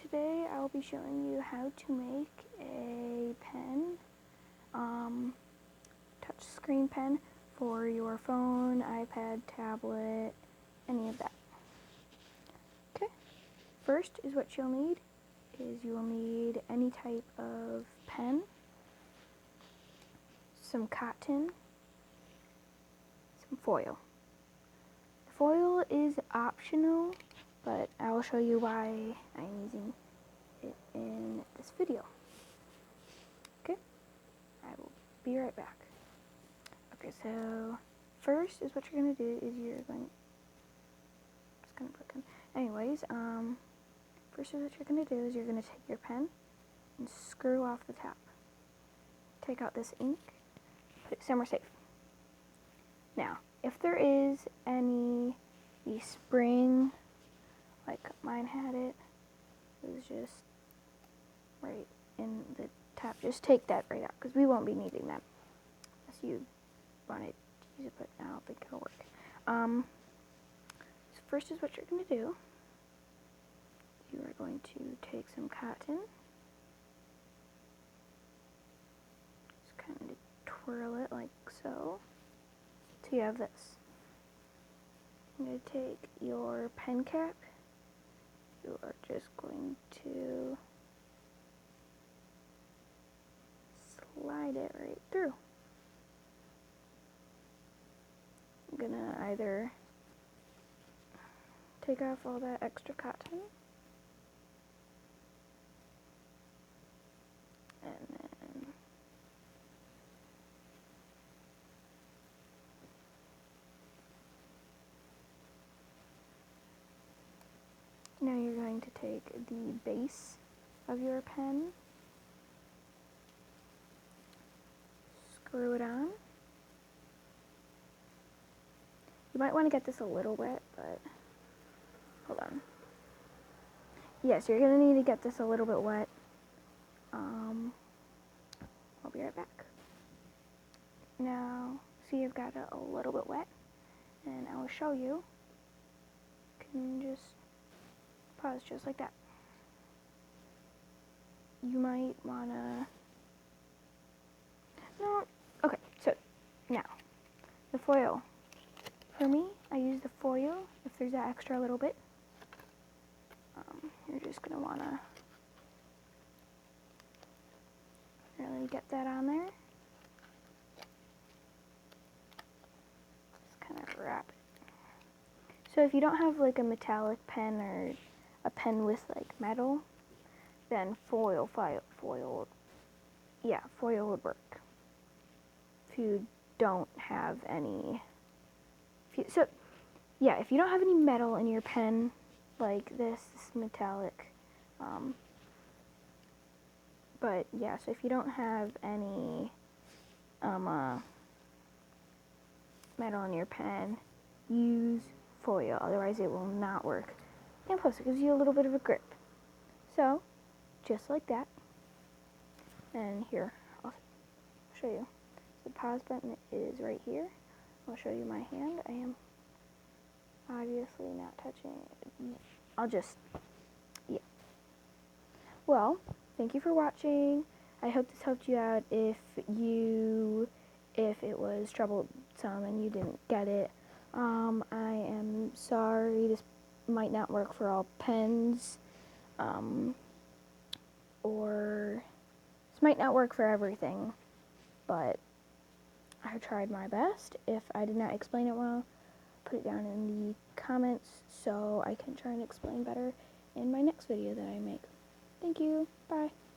today I will be showing you how to make a pen, touch screen pen for your phone, iPad, tablet, any of that. Okay, first is what you'll need is you will need any type of pen, some cotton, some foil. The foil is optional, but I will show you why I'm using it in this video. Okay, I will be right back. Okay, so first is what you're going to do is first is what you're going to do is you're going to take your pen and screw off the top. Take out this ink, put it somewhere safe. Now, if there is any spring, like mine had it was just right in the top, just take that right out because we won't be needing that unless you wanted to use it, but I don't think it'll work. So first is what you're going to do. You are going to take some cotton, just kind of twirl it like so, till you have this. I'm going to take your pen cap. You are just going to slide it right through. I'm going to either take off all that extra cotton, and then now you're going to take the base of your pen, screw it on. You might want to get this a little wet, but hold on. Yes, you're going to need to get this a little bit wet. I'll be right back. Now, see, you've got it a little bit wet, and I will show you. You can just pause just like that. You might want to... No, okay, so now, the foil. For me, I use the foil if there's that extra little bit. You're just going to want to really get that on there. Just kind of wrap it. So if you don't have like a metallic pen or a pen with like metal, then foil would work. If you don't have any, if you don't have any metal in your pen, like this metallic, but yeah, so if you don't have any metal in your pen, use foil, otherwise it will not work. And plus it gives you a little bit of a grip. So, just like that. And here, I'll show you. The pause button is right here. I'll show you my hand. I am obviously not touching it. Yeah. Well, thank you for watching. I hope this helped you out if it was troublesome and you didn't get it. I am sorry, this might not work for all pens, or this might not work for everything, but I tried my best. If I did not explain it well, put it down in the comments so I can try and explain better in my next video that I make. Thank you. Bye.